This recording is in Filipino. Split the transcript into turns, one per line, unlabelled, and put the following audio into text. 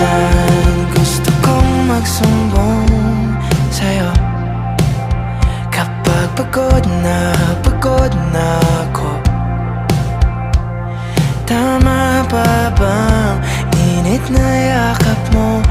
minsan gusto kong magsumbong sa'yo kapag pagod na ako. Tama pa bang init na yakap mo